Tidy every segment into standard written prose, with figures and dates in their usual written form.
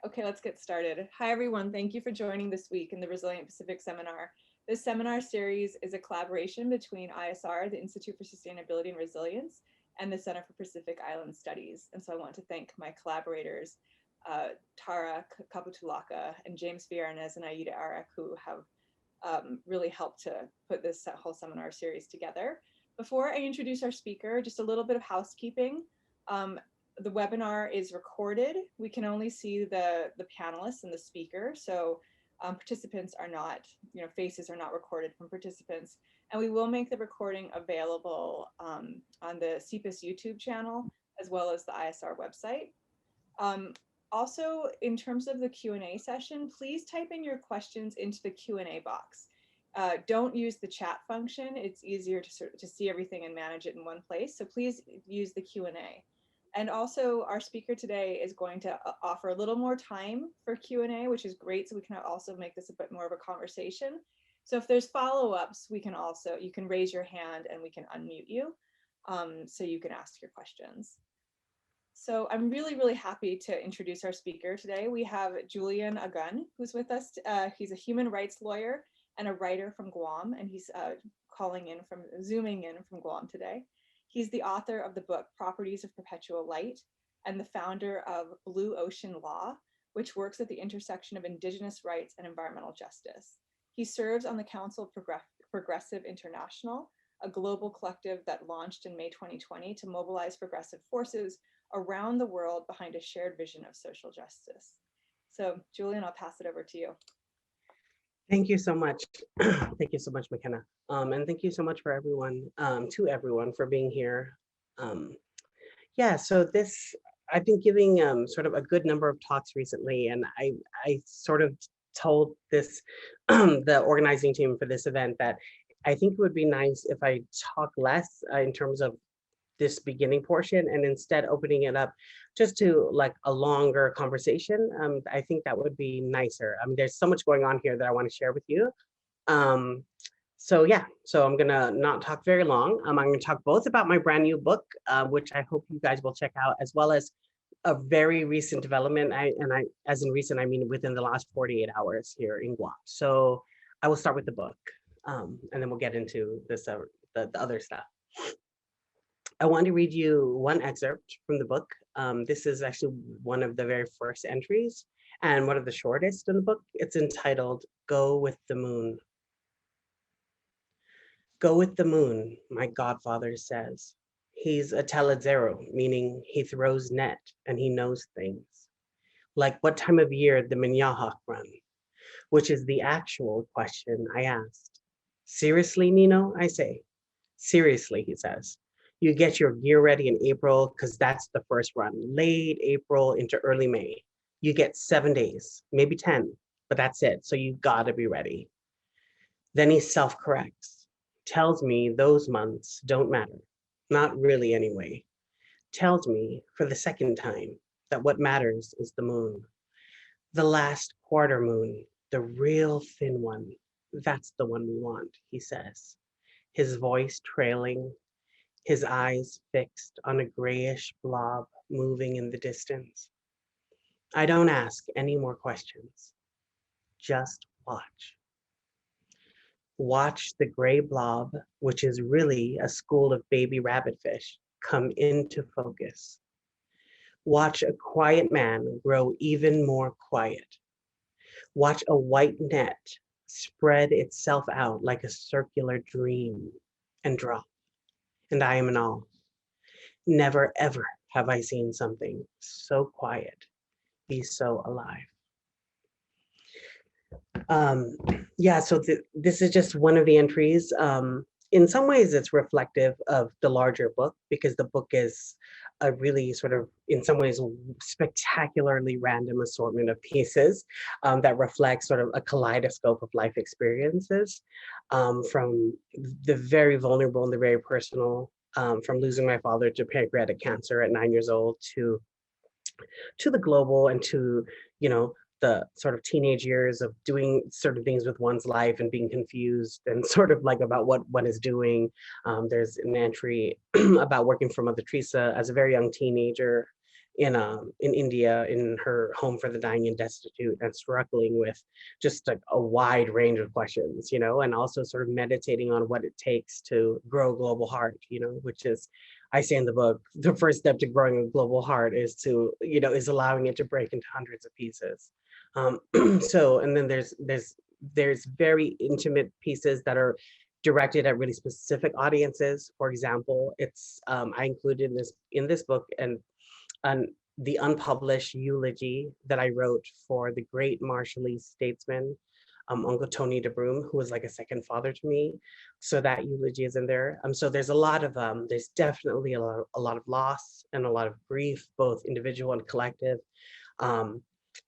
Okay, let's get started. Hi, everyone. Thank you for joining this week in the Resilient Pacific Seminar. This seminar series is a collaboration between ISR, the Institute for Sustainability and Resilience, and the Center for Pacific Island Studies. And so I want to thank my collaborators, Tara Kaputulaka and James Viernes and Aida Arek, who have really helped to put this whole seminar series together. Before I introduce our speaker, just a little bit of housekeeping. The webinar is recorded. We can only see the panelists and the speaker. So participants are not, faces are not recorded from participants. And we will make the recording available on the CPIS YouTube channel, as well as the ISR website. Also, in terms of the Q&A session, please type in your questions into the Q&A box. Don't use the chat function. It's easier to see everything and manage it in one place. So please use the Q&A. And also, our speaker today is going to offer a little more time for Q&A, which is great. So we can also make this a bit more of a conversation. So if there's follow-ups, you can raise your hand and we can unmute you so you can ask your questions. So I'm really, really happy to introduce our speaker today. We have Julian Aguon, who's with us. He's a human rights lawyer and a writer from Guam, and he's zooming in from Guam today. He's the author of the book Properties of Perpetual Light and the founder of Blue Ocean Law, which works at the intersection of indigenous rights and environmental justice. He serves on the Council of Progressive International, a global collective that launched in May 2020 to mobilize progressive forces around the world behind a shared vision of social justice. So Julian, I'll pass it over to you. Thank you so much. Thank you so much, McKenna. And thank you so much for everyone, to everyone for being here. So I've been giving sort of a good number of talks recently, and I sort of told this, the organizing team for this event, that I think it would be nice if I talk less in terms of this beginning portion and instead opening it up just to like a longer conversation. I think that would be nicer. I mean, there's so much going on here that I want to share with you. So I'm gonna not talk very long. I'm gonna talk both about my brand new book, which I hope you guys will check out, as well as a very recent development. As in recent, I mean within the last 48 hours here in Guam. So I will start with the book, and then we'll get into this, the other stuff. I want to read you one excerpt from the book. This is actually one of the very first entries and one of the shortest in the book. It's entitled, Go with the Moon. Go with the moon, my godfather says. He's a teledzero, meaning he throws net and he knows things. Like what time of year the Minyahak run, which is the actual question I asked. Seriously, Nino, I say. Seriously, he says. You get your gear ready in April because that's the first run, late April into early May. You get 7 days, maybe 10, but that's it. So you gotta be ready. Then he self-corrects, tells me those months don't matter. Not really anyway. Tells me for the second time that what matters is the moon. The last quarter moon, the real thin one. That's the one we want, he says. His voice trailing, his eyes fixed on a grayish blob moving in the distance. I don't ask any more questions. Just watch. Watch the gray blob, which is really a school of baby rabbitfish, come into focus. Watch a quiet man grow even more quiet. Watch a white net spread itself out like a circular dream and drop, and I am in awe. Never ever have I seen something so quiet be so alive. Um, yeah, so this is just one of the entries. In some ways, it's reflective of the larger book because the book is a really sort of, in some ways, spectacularly random assortment of pieces that reflect sort of a kaleidoscope of life experiences, from the very vulnerable and the very personal, from losing my father to pancreatic cancer at 9 years old to the global and to, you know, the sort of teenage years of doing certain things with one's life and being confused and sort of like about what one is doing. There's an entry about working for Mother Teresa as a very young teenager in India, in her home for the dying and destitute, and struggling with just like a wide range of questions, you know, and also sort of meditating on what it takes to grow a global heart, you know, which is, I say in the book, the first step to growing a global heart is to, you know, is allowing it to break into hundreds of pieces. So, and then there's very intimate pieces that are directed at really specific audiences. For example, it's I included in this book and the unpublished eulogy that I wrote for the great Marshallese statesman, Uncle Tony DeBroom, who was like a second father to me. So that eulogy is in there. So there's a lot of, there's definitely a lot of loss and a lot of grief, both individual and collective. Um,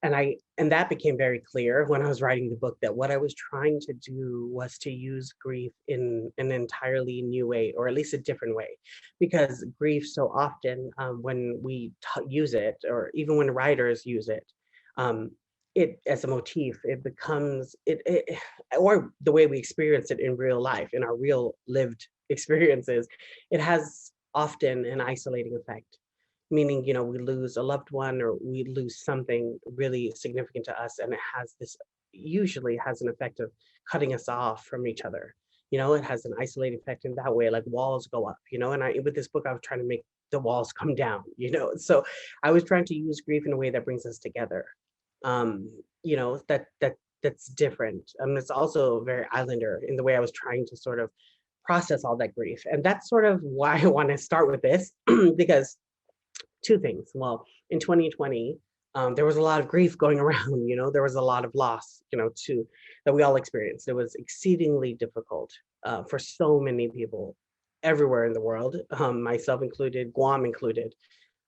and that became very clear when I was writing the book, that what I was trying to do was to use grief in an entirely new way, or at least a different way, because grief so often, when we use it, or even when writers use it, um, it as a motif, it becomes or the way we experience it in real life, in our real lived experiences, it has often an isolating effect, meaning, you know, we lose a loved one or we lose something really significant to us, and it has this, usually has an effect of cutting us off from each other. You know, it has an isolating effect in that way, like walls go up, you know, and with this book I was trying to make the walls come down, you know. So I was trying to use grief in a way that brings us together. um you know, that's different. It's also very islander in the way I was trying to sort of process all that grief, and that's sort of why I want to start with this because two things. Well, in 2020, there was a lot of grief going around. You know, there was a lot of loss, you know, that we all experienced. It was exceedingly difficult for so many people everywhere in the world, myself included, Guam included.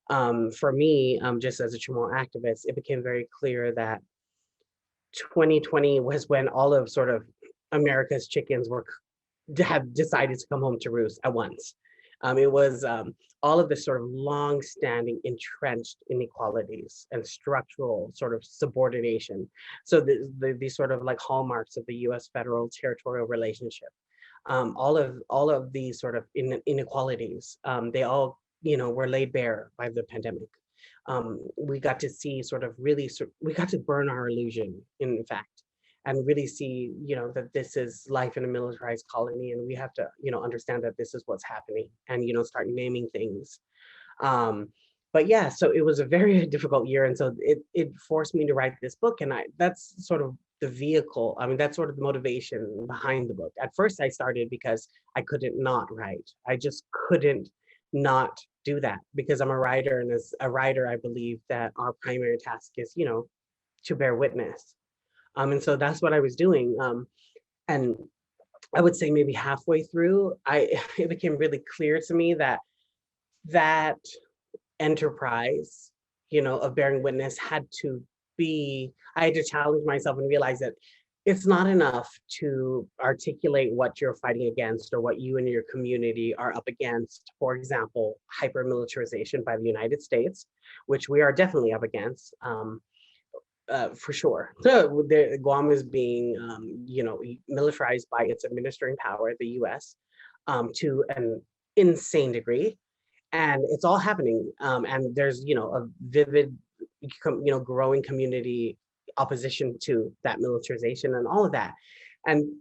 For me, just as a Chamorro activist, it became very clear that 2020 was when all of sort of America's chickens had decided to come home to roost at once. It was all of the sort of long-standing entrenched inequalities and structural sort of subordination. So these sort of like hallmarks of the U.S. federal territorial relationship, all of these sort of inequalities, they all, you know, were laid bare by the pandemic. We got to see sort of really, we got to burn our illusion, in fact, and really see, you know, that this is life in a militarized colony, and we have to, you know, understand that this is what's happening, and, you know, start naming things. Um, but yeah, so it was a very difficult year, and so it forced me to write this book, and that's sort of the vehicle. I mean, that's sort of the motivation behind the book. At first, I started because I couldn't not write. I just couldn't not do that because I'm a writer, and as a writer, I believe that our primary task is, you know, to bear witness. And so that's what I was doing. And I would say maybe halfway through, it became really clear to me that that enterprise, you know, of bearing witness had to be, I had to challenge myself and realize that it's not enough to articulate what you're fighting against or what you and your community are up against. For example, hyper-militarization by the United States, which we are definitely up against. For sure. So Guam is being, you know, militarized by its administering power, the U.S., to an insane degree, and it's all happening. And there's, you know, a vivid, you know, growing community opposition to that militarization and all of that, and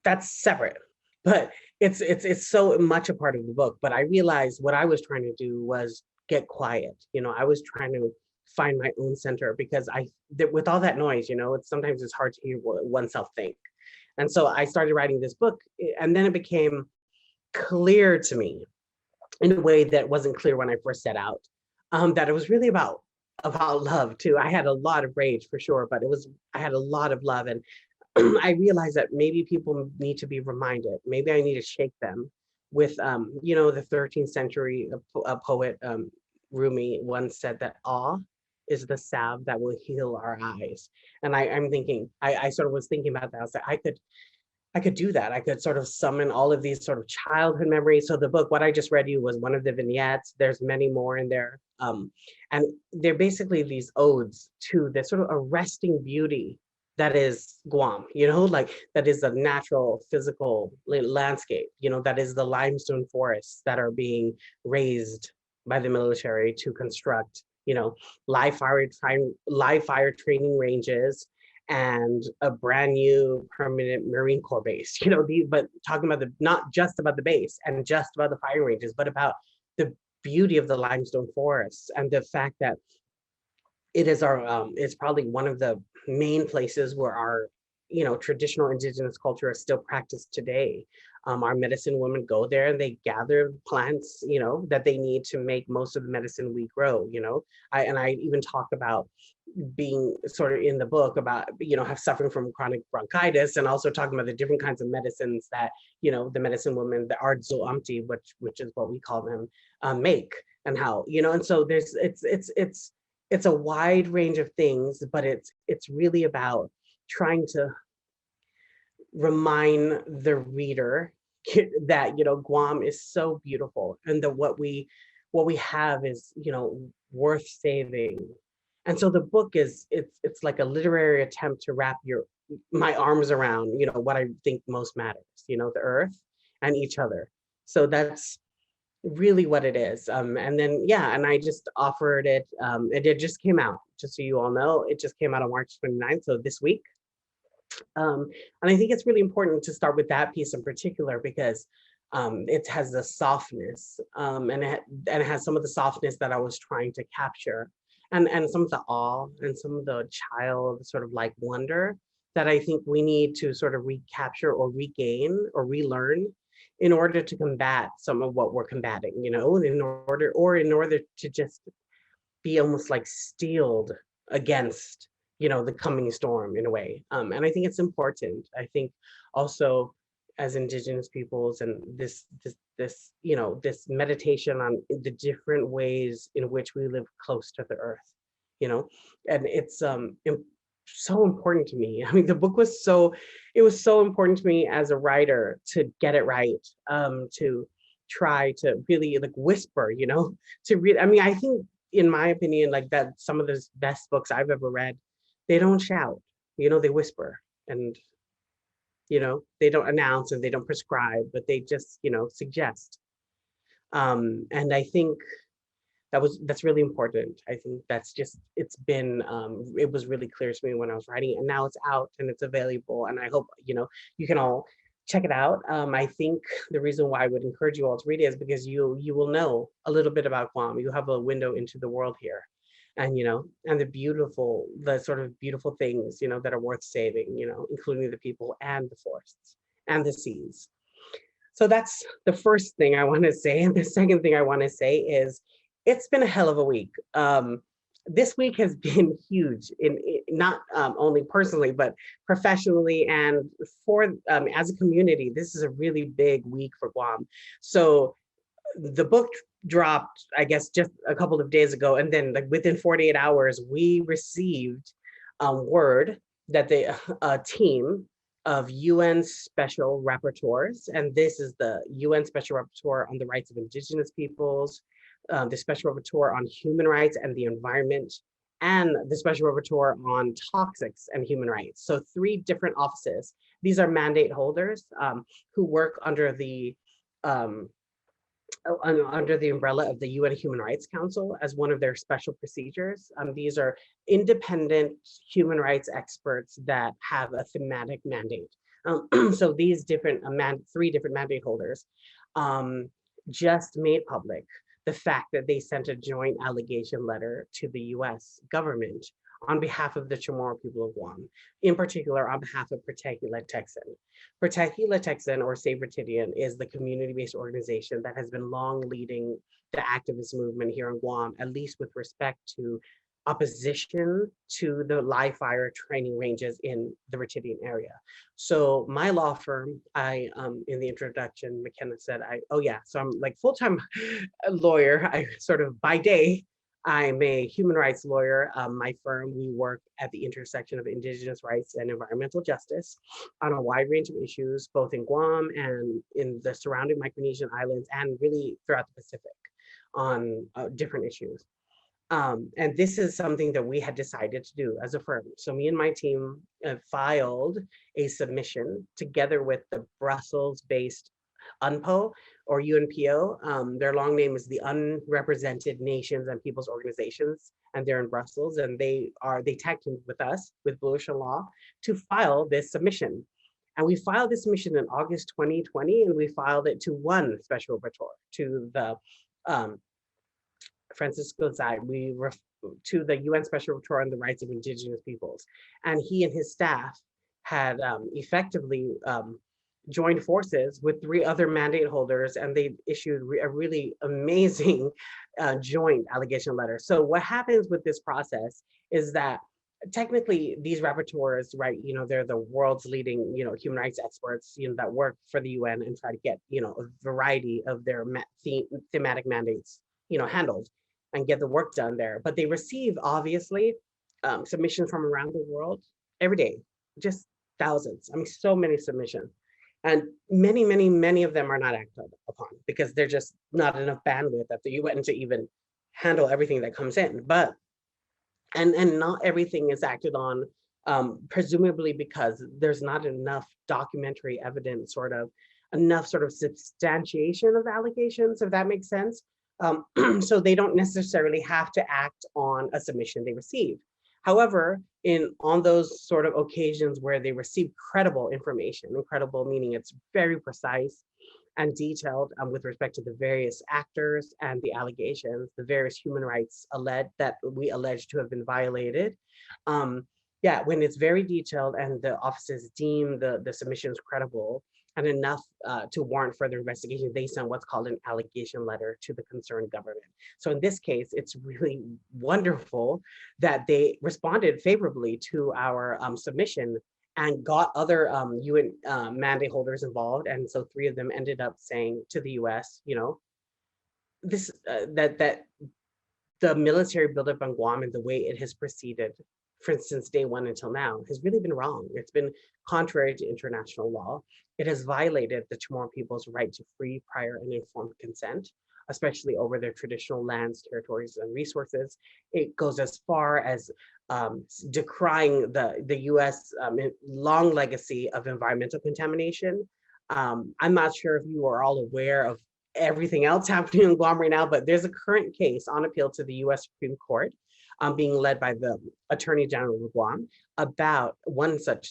that's separate. But it's so much a part of the book. But I realized what I was trying to do was get quiet. You know, I was trying to find my own center because with all that noise, you know, sometimes it's hard to hear what oneself think. And so I started writing this book, and then it became clear to me in a way that wasn't clear when I first set out, that it was really about love too. I had a lot of rage for sure, but I had a lot of love, and I realized that maybe people need to be reminded. Maybe I need to shake them with, the 13th century poet Rumi once said that awe is the salve that will heal our eyes. And I'm thinking, I sort of was thinking about that. I was like, I could do that. I could sort of summon all of these sort of childhood memories. So the book, what I just read you was one of the vignettes. There's many more in there. And they're basically these odes to the sort of arresting beauty that is Guam, like that is a natural physical landscape, that is the limestone forests that are being raised by the military to construct, live fire training ranges, and a brand new permanent Marine Corps base, but talking about not just about the base and just about the firing ranges, but about the beauty of the limestone forests and the fact that it is it's probably one of the main places where our, traditional indigenous culture is still practiced today. Our medicine women go there and they gather plants, that they need to make most of the medicine we grow, I even talk about being sort of in the book about, have suffering from chronic bronchitis, and also talking about the different kinds of medicines that, the medicine women, the ardzo amti, which is what we call them, make, and how, and so it's a wide range of things, but it's really about trying to remind the reader that, Guam is so beautiful, and that what we have is, worth saving. And so the book it's like a literary attempt to wrap my arms around, what I think most matters, the earth and each other. So that's really what it is. And then, yeah, and I just offered it, and it just came out, just so you all know, it just came out on March 29th, so this week. And I think it's really important to start with that piece in particular, because it has the softness, and it has some of the softness that I was trying to capture, and some of the awe and some of the child sort of like wonder that I think we need to sort of recapture or regain or relearn in order to combat some of what we're combating, in order to just be almost like steeled against, the coming storm in a way. And I think it's important. I think also as indigenous peoples, and this meditation on the different ways in which we live close to the earth, and it's so important to me. I mean, the book was it was so important to me as a writer to get it right, to try to really like whisper, to read. I mean, I think, in my opinion, like that some of the best books I've ever read, they don't shout, they whisper, and they don't announce and they don't prescribe, but they just, suggest. And I think that's really important. I think that's just, it was really clear to me when I was writing it, and now it's out and it's available, and I hope, you can all check it out. I think the reason why I would encourage you all to read it is because you will know a little bit about Guam. You have a window into the world here, and and the sort of beautiful things, that are worth saving, including the people and the forests and the seas. So that's the first thing I want to say. And the second thing I want to say is, it's been a hell of a week. This week has been huge, in not only personally, but professionally, and for as a community. This is a really big week for Guam. So the book dropped, I guess, just a couple of days ago, and then like within 48 hours, we received word that a team of UN Special Rapporteurs, and this is the UN Special Rapporteur on the rights of indigenous peoples, the Special Rapporteur on human rights and the environment, and the Special Rapporteur on toxics and human rights. So 3 different offices. These are mandate holders who work under the umbrella of the UN Human Rights Council as one of their special procedures. These are independent human rights experts that have a thematic mandate. So these 3 different mandate holders just made public the fact that they sent a joint allegation letter to the US government on behalf of the Chamorro people of Guam, in particular on behalf of Protegi Texan. Protegi Texan, or Save Ritidian, is the community-based organization that has been long leading the activist movement here in Guam, at least with respect to opposition to the live fire training ranges in the Ritidian area. So my law firm, in the introduction, McKenna said, oh yeah, so I'm like full-time lawyer. I sort of, by day, I'm a human rights lawyer. My firm, we work at the intersection of indigenous rights and environmental justice on a wide range of issues, both in Guam and in the surrounding Micronesian islands, and really throughout the Pacific on different issues. And this is something that we had decided to do as a firm. So me and my team filed a submission together with the Brussels-based UNPO or UNPO. Their long name is the Unrepresented Nations and Peoples Organizations, and they're in Brussels, and they tag teamed with us, with Blue Ocean Law, to file this submission. And we filed this submission in August 2020, and we filed it to one special rapporteur, to the Francisco Zai, to the UN Special Rapporteur on the Rights of Indigenous Peoples. And he and his staff had effectively joined forces with 3 other mandate holders, and they issued a really amazing joint allegation letter. So what happens with this process is that technically these rapporteurs, right, they're the world's leading, human rights experts, that work for the UN and try to get, a variety of their thematic mandates, handled and get the work done there. But they receive, obviously, submissions from around the world every day, just thousands. I mean, so many submissions. And many, many, many of them are not acted upon because there's just not enough bandwidth at the UN to even handle everything that comes in. But, and not everything is acted on, presumably because there's not enough documentary evidence, enough sort of substantiation of the allegations, if that makes sense. So they don't necessarily have to act on a submission they receive. However, on those sort of occasions where they receive credible information, credible meaning it's very precise and detailed with respect to the various actors and the allegations, the various human rights that we allege to have been violated. Yeah, when it's very detailed and the offices deem the submissions credible and enough to warrant further investigation, they send what's called an allegation letter to the concerned government. So in this case, it's really wonderful that they responded favorably to our submission and got other UN mandate holders involved. And so 3 of them ended up saying to the US, this that the military buildup on Guam and the way it has proceeded, for instance, day 1 until now, has really been wrong. It's been contrary to international law. It has violated the Chamorro people's right to free, prior, and informed consent, especially over their traditional lands, territories, and resources. It goes as far as decrying the US long legacy of environmental contamination. I'm not sure if you are all aware of everything else happening in Guam right now, but there's a current case on appeal to the US Supreme Court being led by the Attorney General of Guam about one such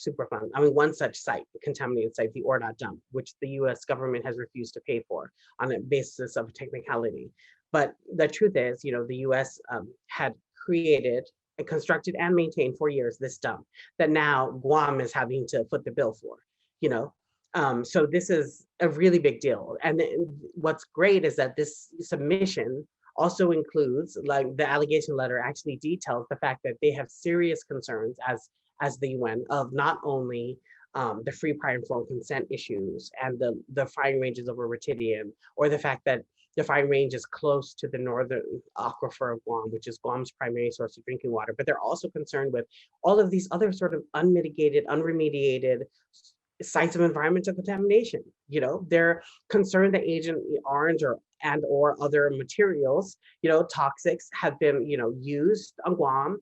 site, contaminated site, the Ordot dump, which the US government has refused to pay for on a basis of technicality. But the truth is, the US had created and constructed and maintained for years this dump that now Guam is having to foot the bill for, so this is a really big deal. And what's great is that this submission also includes, like, the allegation letter actually details the fact that they have serious concerns as the UN of not only the free, prior, and informed consent issues and the firing ranges over Ritidian, or the fact that the firing range is close to the northern aquifer of Guam, which is Guam's primary source of drinking water. But they're also concerned with all of these other sort of unmitigated, unremediated sites of environmental contamination. They're concerned that Agent Orange or other materials, toxics, have been, used on Guam.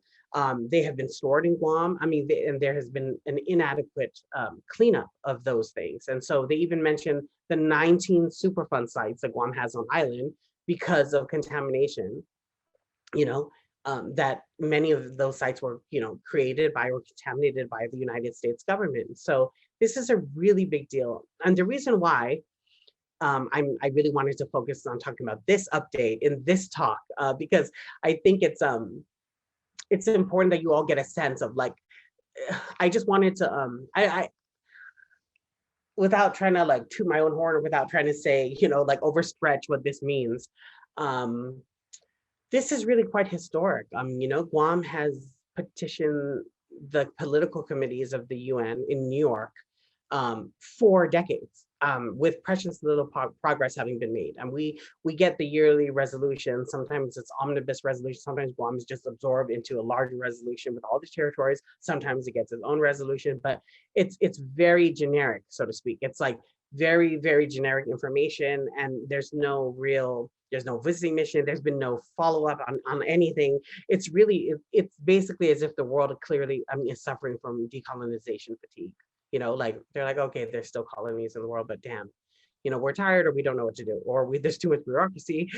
They have been stored in Guam. I mean, and there has been an inadequate cleanup of those things. And so they even mentioned the 19 Superfund sites that Guam has on island because of contamination, that many of those sites were, created by or contaminated by the United States government. So this is a really big deal. And the reason why I really wanted to focus on talking about this update in this talk, because I think it's it's important that you all get a sense of like, I just wanted to, I without trying to like toot my own horn or without trying to say, like overstretch what this means. Um, this is really quite historic. Guam has petitioned the political committees of the UN in New York for decades, with precious little progress having been made. And we get the yearly resolution. Sometimes it's omnibus resolution. Sometimes Guam is just absorbed into a larger resolution with all the territories. Sometimes it gets its own resolution, but it's very generic, so to speak. It's like very, very generic information, and there's no visiting mission. There's been no follow-up on anything. It's basically as if the world clearly, is suffering from decolonization fatigue. Like they're like, okay, there's still colonies in the world, but damn, we're tired, or we don't know what to do, or there's too much bureaucracy,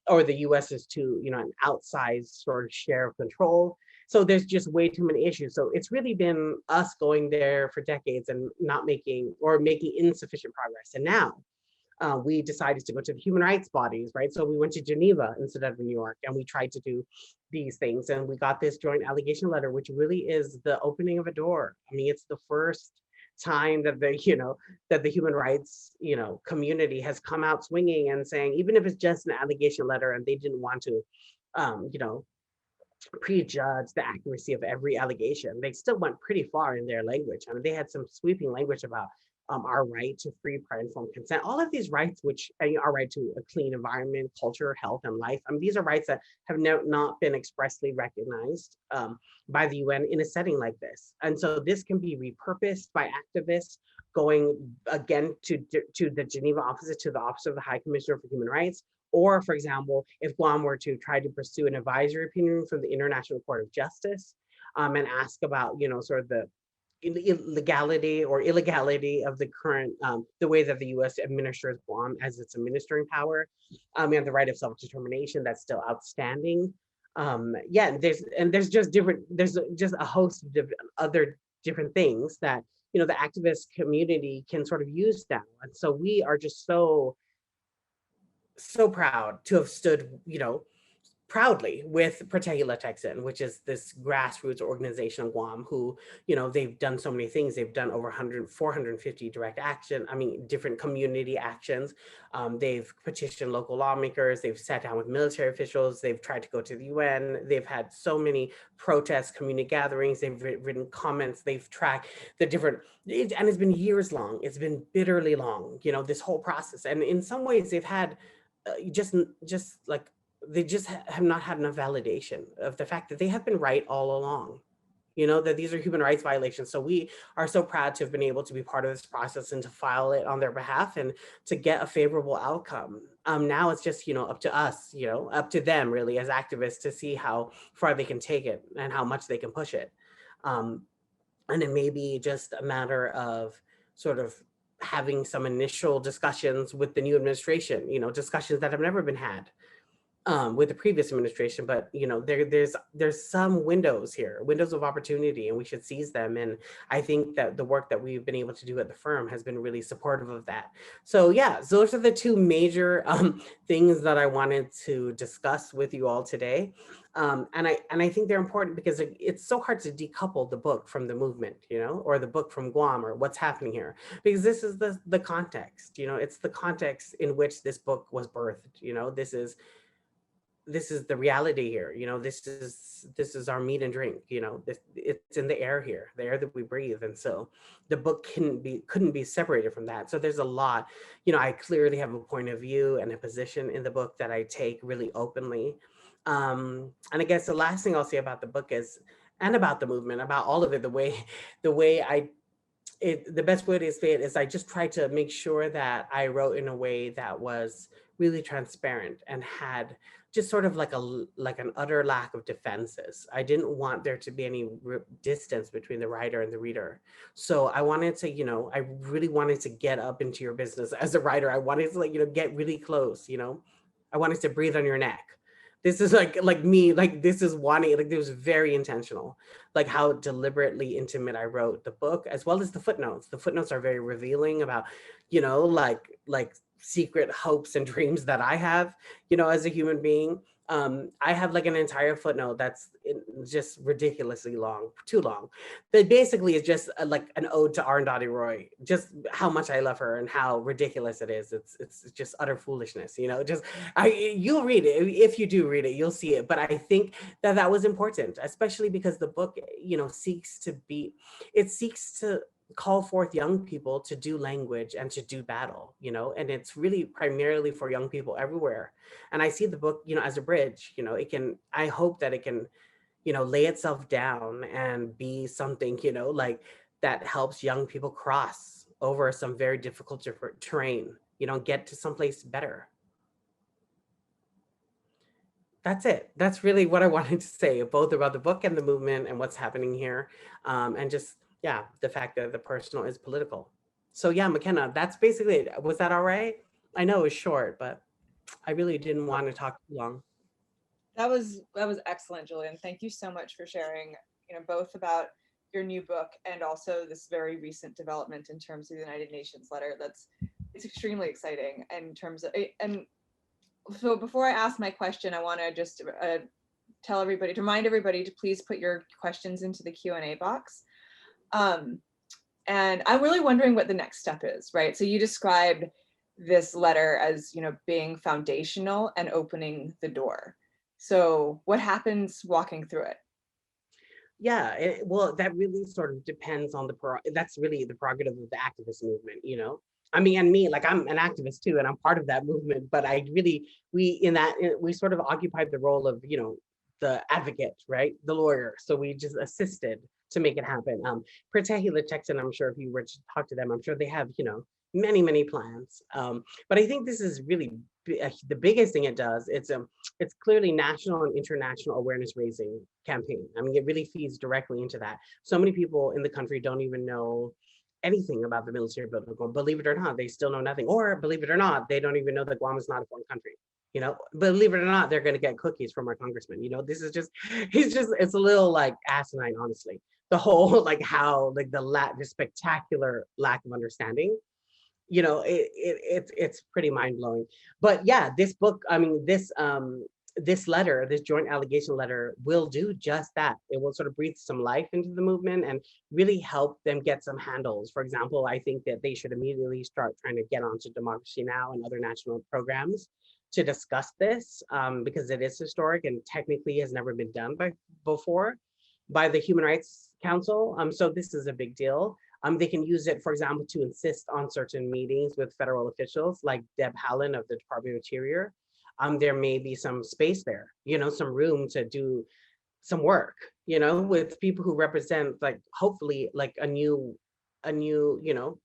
or the US is too, an outsized sort of share of control. So there's just way too many issues. So it's really been us going there for decades and not making insufficient progress. And now we decided to go to the human rights bodies, right? So we went to Geneva instead of New York, and we tried to do these things. And we got this joint allegation letter, which really is the opening of a door. It's the first time that the human rights, community has come out swinging and saying, even if it's just an allegation letter and they didn't want to, prejudge the accuracy of every allegation, they still went pretty far in their language. They had some sweeping language about our right to free, prior, informed consent, all of these rights, which our right to a clean environment, culture, health, and life. These are rights that have not been expressly recognized by the UN in a setting like this. And so this can be repurposed by activists going again to the Geneva office, to the Office of the High Commissioner for Human Rights. Or, for example, if Guam were to try to pursue an advisory opinion from the International Court of Justice, and ask about, sort of the legality or illegality of the current, the way that the U.S. administers Guam as its administering power, and the right of self-determination that's still outstanding. There's just a host of other different things that the activist community can sort of use now. And so we are just so proud to have stood, proudly with Protehila Texan, which is this grassroots organization in Guam, who, they've done so many things. They've done over 450 direct action, different community actions. They've petitioned local lawmakers. They've sat down with military officials. They've tried to go to the UN. They've had so many protests, community gatherings. They've written comments. They've tracked the different, and it's been years long. It's been bitterly long, this whole process. And in some ways they've had just like, they just have not had enough validation of the fact that they have been right all along, that these are human rights violations. So we are so proud to have been able to be part of this process and to file it on their behalf and to get a favorable outcome. Now it's just, up to us, up to them really as activists to see how far they can take it and how much they can push it. And it may be just a matter of sort of having some initial discussions with the new administration, discussions that have never been had with the previous administration, but there's some windows here, windows of opportunity, and we should seize them. And I think that the work that we've been able to do at the firm has been really supportive of that. So yeah, those are the two major things that I wanted to discuss with you all today. And I think they're important because it's so hard to decouple the book from the movement, or the book from Guam, or what's happening here, because this is the context, it's the context in which this book was birthed. This is the reality here. This is our meat and drink. It's in the air here, the air that we breathe. And so the book couldn't be separated from that. So there's a lot, I clearly have a point of view and a position in the book that I take really openly. And I guess the last thing I'll say about the book is, and about the movement, about all of it, the way the best way to say it is I just tried to make sure that I wrote in a way that was really transparent and had just sort of like an utter lack of defenses. I didn't want there to be any distance between the writer and the reader. So I wanted to, I really wanted to get up into your business as a writer. I wanted to get really close, I wanted to breathe on your neck. This is like me, this is wanting, it was very intentional, how deliberately intimate I wrote the book, as well as the footnotes. The footnotes are very revealing about, like secret hopes and dreams that I have, as a human being. I have like an entire footnote that's just ridiculously long, too long. That basically is just like an ode to Arundhati Roy, just how much I love her and how ridiculous it is. It's just utter foolishness, you know. Just you'll read it if you do read it, you'll see it. But I think that that was important, especially because the book, you know, seeks to call forth young people to do language and to do battle, you know, and it's really primarily for young people everywhere. And I see the book, you know, as a bridge. You know, it can, I hope that it can, you know, lay itself down and be something, you know, like that helps young people cross over some very difficult terrain, you know, get to someplace better. That's it. That's really what I wanted to say, both about the book and the movement and what's happening here. And just, yeah, the fact that the personal is political. So yeah, McKenna, that's basically it. Was that all right? I know it was short, but I really didn't want to talk too long. That was excellent, Julian. Thank you so much for sharing, both about your new book and also this very recent development in terms of the United Nations letter. It's extremely exciting in terms of, and so before I ask my question, I want to just remind everybody to please put your questions into the Q&A box. And I'm really wondering what the next step is, right? So you described this letter as, being foundational and opening the door. So what happens walking through it? Yeah, well, that really sort of depends on that's really the prerogative of the activist movement, you know. I mean, and me, like I'm an activist too, and I'm part of that movement. But we sort of occupied the role of, you know, the advocate, right, the lawyer. So we just assisted to make it happen. Particular Texan, I'm sure if you were to talk to them, I'm sure they have, you know, many plans. But I think this is really the biggest thing it does. It's clearly national and international awareness raising campaign. I mean, it really feeds directly into that. So many people in the country don't even know anything about the military buildup. Believe it or not, they still know nothing. Or believe it or not, they don't even know that Guam is not a foreign country. You know, believe it or not, they're going to get cookies from our congressman. You know, this is just, it's a little like asinine, honestly. The whole like how like the spectacular lack of understanding, you know, it's pretty mind-blowing. But yeah, this book, I mean, this letter, this joint allegation letter will do just that. It will sort of breathe some life into the movement and really help them get some handles. For example, I think that they should immediately start trying to get onto Democracy Now! And other national programs to discuss this, because it is historic and technically has never been done before by the Human Rights Council. So this is a big deal. They can use it, for example, to insist on certain meetings with federal officials like Deb Haaland of the Department of Interior. There may be some space there, you know, some room to do some work, you know, with people who represent, like, hopefully, like a new, you know,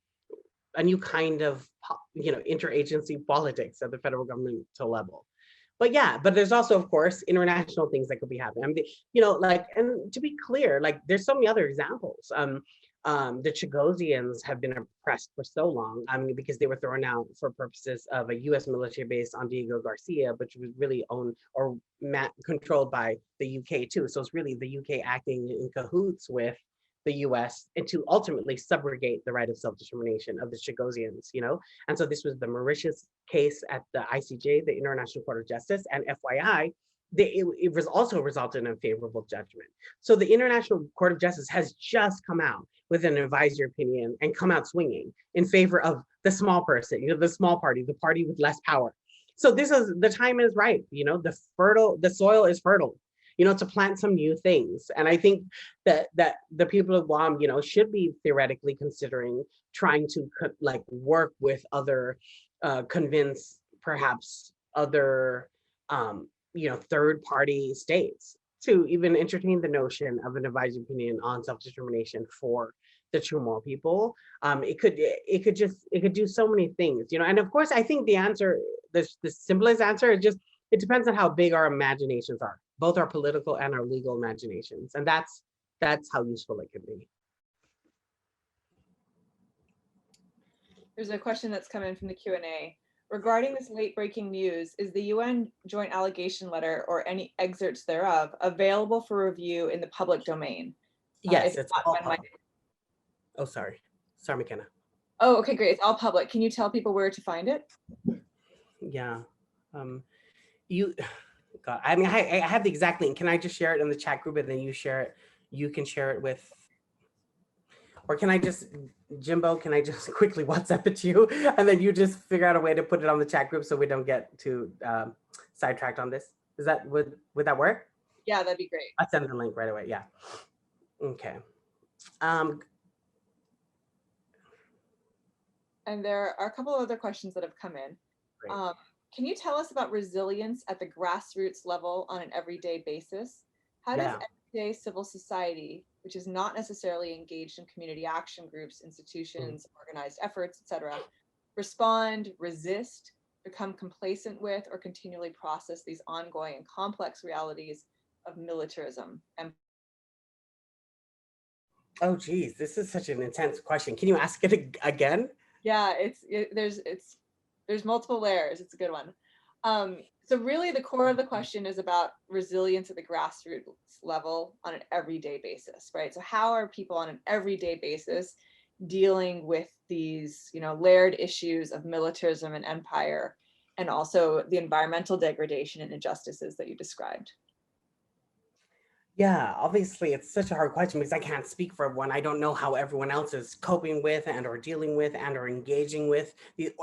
a new kind of, you know, interagency politics at the federal governmental level. But yeah, but there's also, of course, international things that could be happening. I mean, you know, like, and to be clear, like, there's so many other examples. The Chagosians have been oppressed for so long, I mean, because they were thrown out for purposes of a U.S. military base on Diego Garcia, which was really owned or controlled by the U.K. too. So it's really the U.K. acting in cahoots with the U.S. and to ultimately subrogate the right of self-determination of the Chagosians, you know? And so this was the Mauritius case at the ICJ, the International Court of Justice, and FYI, it was also resulted in a favorable judgment. So the International Court of Justice has just come out with an advisory opinion and come out swinging in favor of the small person, you know, the small party, the party with less power. So this is, the time is right, you know, the soil is fertile, you know, to plant some new things. And I think that the people of Guam, you know, should be theoretically considering trying to like work with other, convince perhaps other, you know, third party states to even entertain the notion of an advisory opinion on self-determination for the Chamorro people. It could do so many things, you know. And of course, I think the answer, the simplest answer is just, it depends on how big our imaginations are, both our political and our legal imaginations. And that's how useful it can be. There's a question that's come in from the Q&A. Regarding this late breaking news, is the UN joint allegation letter or any excerpts thereof available for review in the public domain? Yes, it's all public. Oh, sorry, McKenna. Oh, okay, great. It's all public. Can you tell people where to find it? Yeah, God. I mean, I have the exact link. Can I just share it in the chat group and then you share it? You can share it with, or can I just, Jimbo, can I just quickly WhatsApp it to you? And then you just figure out a way to put it on the chat group so we don't get too sidetracked on this. Is that, would that work? Yeah, that'd be great. I'll send the link right away. Yeah. Okay. And there are a couple of other questions that have come in. Can you tell us about resilience at the grassroots level on an everyday basis? How does everyday civil society, which is not necessarily engaged in community action groups, institutions, organized efforts, etc., respond, resist, become complacent with, or continually process these ongoing and complex realities of militarism? And oh, geez, this is such an intense question. Can you ask it again? Yeah, there's multiple layers. It's a good one. So really the core of the question is about resilience at the grassroots level on an everyday basis, right? So how are people on an everyday basis dealing with these, layered issues of militarism and empire, and also the environmental degradation and injustices that you described? Yeah, obviously it's such a hard question because I can't speak for everyone. I don't know how everyone else is coping with and or dealing with and or engaging with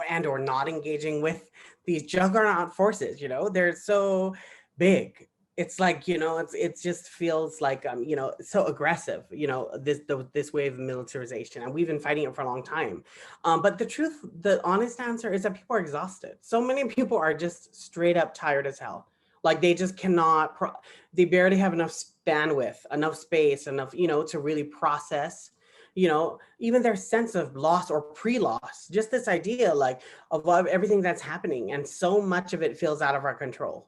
and or not engaging with these juggernaut forces, they're so big. It's like, it just feels like, so aggressive, this wave of militarization, and we've been fighting it for a long time. But the honest answer is that people are exhausted. So many people are just straight up tired as hell. Like they just cannot, they barely have enough bandwidth, enough space, enough, to really process, even their sense of loss or pre-loss, just this idea like of everything that's happening. And so much of it feels out of our control,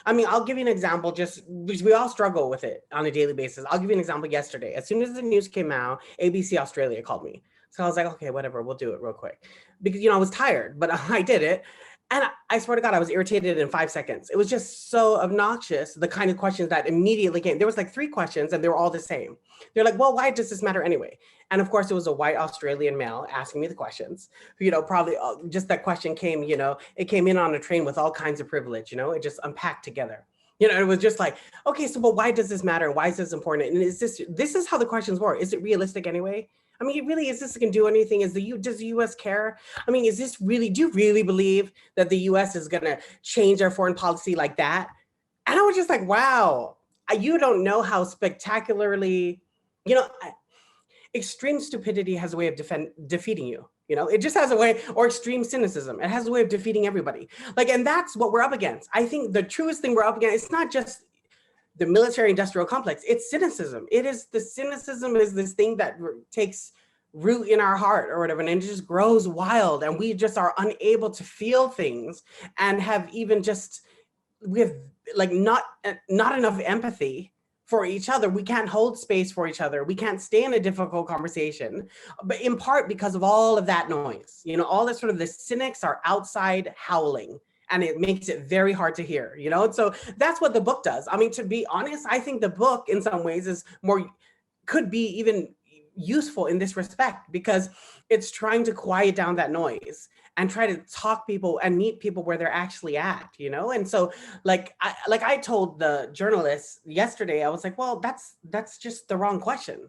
I mean, I'll give you an example, just because we all struggle with it on a daily basis. I'll give you an example. Yesterday, as soon as the news came out, ABC Australia called me. So I was like, okay, whatever, we'll do it real quick. Because, I was tired, but I did it. And I swear to God, I was irritated in 5 seconds. It was just so obnoxious, the kind of questions that immediately came. There was like 3 questions and they were all the same. They're like, well, why does this matter anyway? And of course, it was a white Australian male asking me the questions. Probably just that question came, it came in on a train with all kinds of privilege, it just unpacked together. It was just like, okay, so, but why does this matter? Why is this important? And this is how the questions were. Is it realistic anyway? I mean, it really, is this going to do anything? Does the US care? I mean, do you really believe that the US is going to change our foreign policy like that? And I was just like, wow, you don't know how spectacularly, extreme stupidity has a way of defeating you. It just has a way, or extreme cynicism. It has a way of defeating everybody. And that's what we're up against. I think the truest thing we're up against, it's not just the military industrial complex, it's cynicism. Cynicism is this thing that takes root in our heart or whatever, and it just grows wild, and we just are unable to feel things and have even just, we have like not enough empathy for each other. We can't hold space for each other. We can't stay in a difficult conversation, but in part because of all of that noise, all this sort of, the cynics are outside howling, and it makes it very hard to hear, And so that's what the book does. I mean, to be honest, I think the book in some ways could be even useful in this respect, because it's trying to quiet down that noise and try to talk people and meet people where they're actually at, And so I told the journalist yesterday, I was like, well, that's just the wrong question.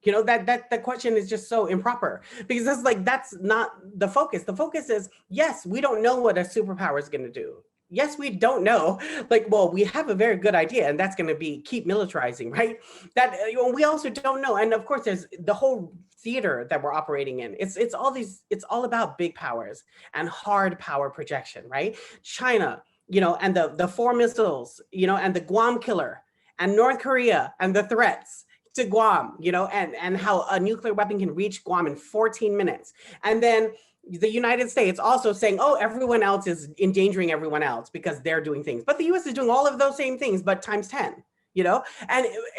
That question is just so improper, because that's not the focus. The focus is, yes, we don't know what a superpower is going to do. Yes, we don't know. Well, we have a very good idea, and that's going to be keep militarizing, right? That we also don't know. And of course, there's the whole theater that we're operating in. It's all about big powers and hard power projection, right? China, and the 4 missiles, and the Guam killer, and North Korea and the threats to Guam, and how a nuclear weapon can reach Guam in 14 minutes. And then the United States also saying, oh, everyone else is endangering everyone else because they're doing things. But the US is doing all of those same things, but times 10,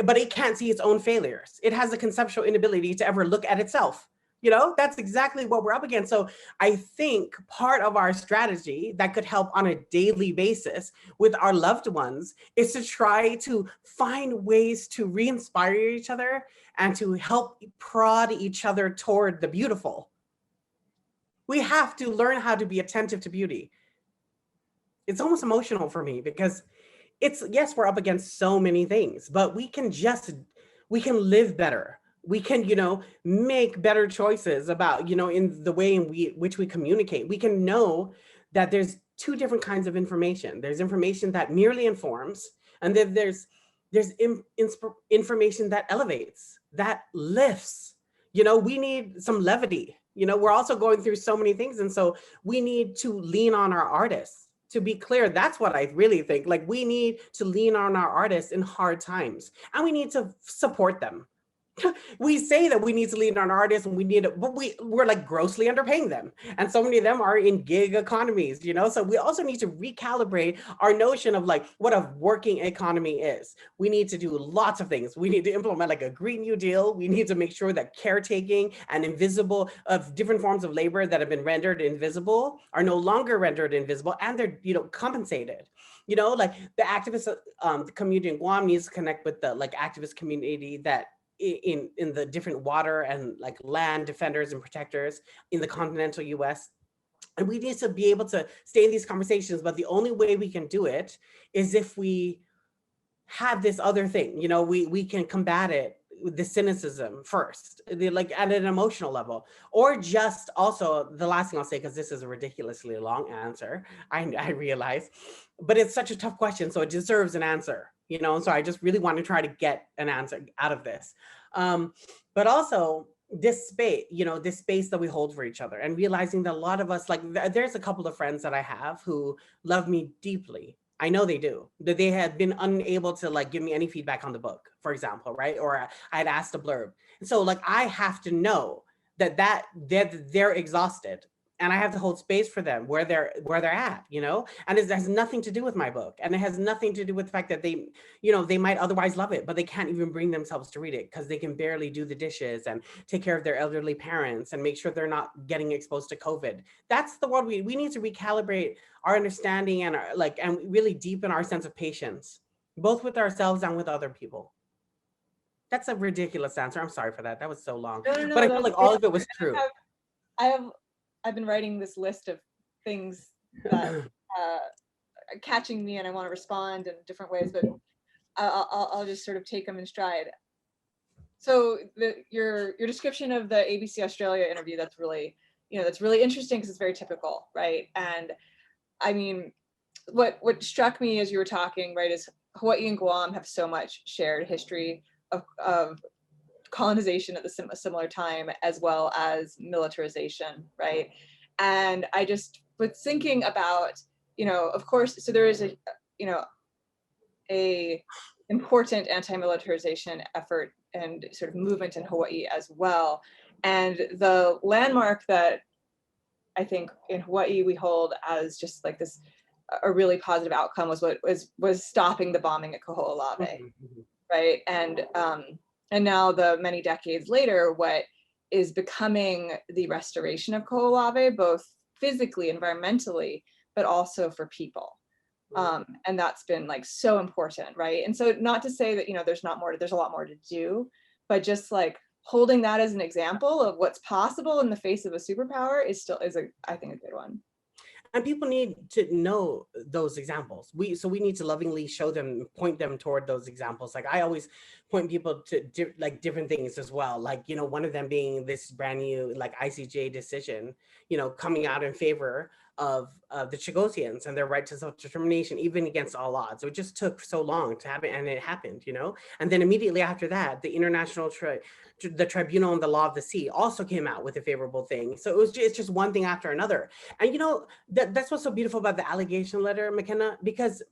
but it can't see its own failures. It has a conceptual inability to ever look at itself. That's exactly what we're up against. So I think part of our strategy that could help on a daily basis with our loved ones is to try to find ways to re-inspire each other and to help prod each other toward the beautiful. We have to learn how to be attentive to beauty. It's almost emotional for me because yes, we're up against so many things, but we can live better. We can, make better choices about, in the way in which we communicate. We can know that there's two different kinds of information. There's information that merely informs, and then there's information that elevates, that lifts. We need some levity. We're also going through so many things, and so we need to lean on our artists. To be clear, that's what I really think. Like, we need to lean on our artists in hard times, and we need to support them. We say that we need to lean on artists and but we're like grossly underpaying them. And so many of them are in gig economies, So we also need to recalibrate our notion of like what a working economy is. We need to do lots of things. We need to implement like a Green New Deal. We need to make sure that caretaking and invisible of different forms of labor that have been rendered invisible are no longer rendered invisible, and they're, compensated. Like the activist the community in Guam needs to connect with the like activist community that in the different water and like land defenders and protectors in the continental US. And we need to be able to stay in these conversations, but the only way we can do it is if we have this other thing. We can combat it with the cynicism first, like at an emotional level, or just also the last thing I'll say, because this is a ridiculously long answer, I realize, but it's such a tough question, so it deserves an answer, so I just really want to try to get an answer out of this. But also this space, this space that we hold for each other, and realizing that a lot of us, like there's a couple of friends that I have who love me deeply. I know they do, that they had been unable to like give me any feedback on the book, for example, right? Or I had asked a blurb. And so like, I have to know that they're exhausted, and I have to hold space for them where they're at, and it has nothing to do with my book. And it has nothing to do with the fact that they, they might otherwise love it, but they can't even bring themselves to read it because they can barely do the dishes and take care of their elderly parents and make sure they're not getting exposed to COVID. That's the world we need to recalibrate our understanding and and really deepen our sense of patience, both with ourselves and with other people. That's a ridiculous answer. I'm sorry for that. That was so long. No, but I feel like all of it was true. I've been writing this list of things that are catching me, and I want to respond in different ways, but I'll just sort of take them in stride. So your description of the ABC Australia interview, that's really, that's really interesting because it's very typical, right? And I mean, what struck me as you were talking, right, is Hawaii and Guam have so much shared history of colonization at a similar time, as well as militarization, right? And I just was thinking about, of course, so there is a important anti-militarization effort and sort of movement in Hawaii as well. And the landmark that I think in Hawaii we hold as just like this a really positive outcome was stopping the bombing at Koho'olawe, right? And now, the many decades later, what is becoming the restoration of Koho'olawe, both physically, environmentally, but also for people. And that's been like so important, right? And so, not to say that there's a lot more to do, but just like holding that as an example of what's possible in the face of a superpower is I think a good one. And people need to know those examples. We need to lovingly show them, point them toward those examples. Like I always point people to different things as well. Like, one of them being this brand new like ICJ decision, coming out in favor of the Chagosians and their right to self-determination, even against all odds. So it just took so long to happen, and it happened, And then immediately after that, the the Tribunal on the Law of the Sea also came out with a favorable thing. So it's just one thing after another. And that's what's so beautiful about the allegation letter, McKenna, because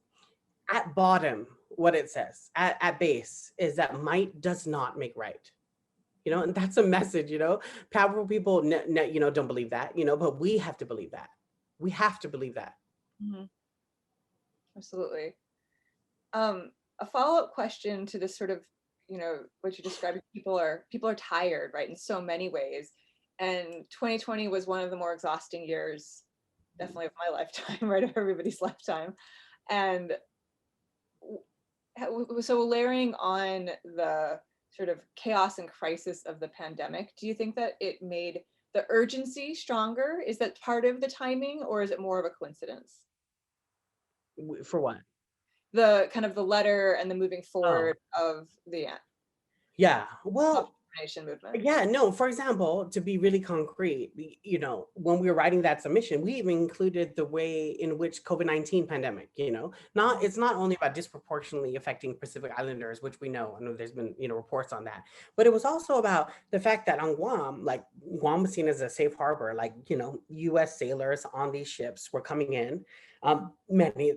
at bottom, what it says at base is that might does not make right. And that's a message, powerful people, don't believe that, but we have to believe that. We have to believe that. Mm-hmm. Absolutely. A follow-up question to this sort of, what you described, people are tired, right, in so many ways. And 2020 was one of the more exhausting years, definitely of my lifetime, right, of everybody's lifetime. And so layering on the sort of chaos and crisis of the pandemic, do you think that it made the urgency stronger? Is that part of the timing, or is it more of a coincidence? For what? the kind of the letter and the moving forward of the Yeah, of well, the nation movement. yeah, no, for example, to be really concrete, when we were writing that submission, we even included the way in which COVID-19 pandemic, it's not only about disproportionately affecting Pacific Islanders, which we know, I know there's been, reports on that, but it was also about the fact that on Guam, like Guam was seen as a safe harbor, like, US sailors on these ships were coming in, many,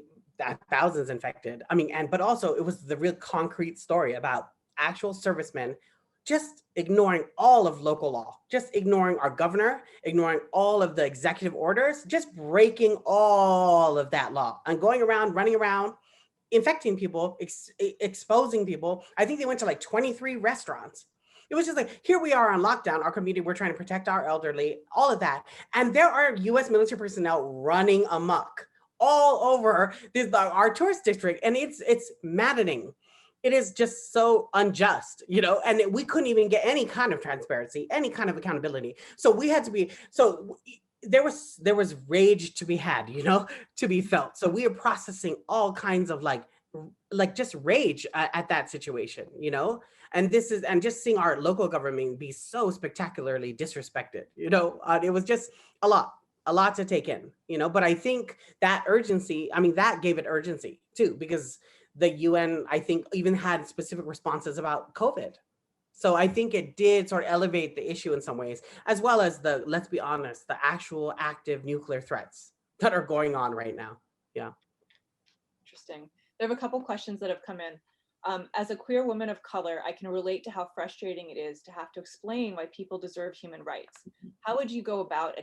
thousands infected. I mean, but also it was the real concrete story about actual servicemen just ignoring all of local law, just ignoring our governor, ignoring all of the executive orders, just breaking all of that law and going around, running around, infecting people, exposing people. I think they went to like 23 restaurants. It was just like, here we are on lockdown, our community, we're trying to protect our elderly, all of that. And there are US military personnel running amok all over our tourist district. And it's maddening. It is just so unjust, and we couldn't even get any kind of transparency, any kind of accountability. So we had to be, so there was rage to be had, to be felt. So we are processing all kinds of like just rage at that situation, and just seeing our local government be so spectacularly disrespected, it was just a lot to take in, but I think that urgency, that gave it urgency too, because the UN, I think, even had specific responses about COVID. So I think it did sort of elevate the issue in some ways, as well as let's be honest, the actual active nuclear threats that are going on right now. Yeah. Interesting. There have a couple questions that have come in. As a queer woman of color, I can relate to how frustrating it is to have to explain why people deserve human rights. How would you go about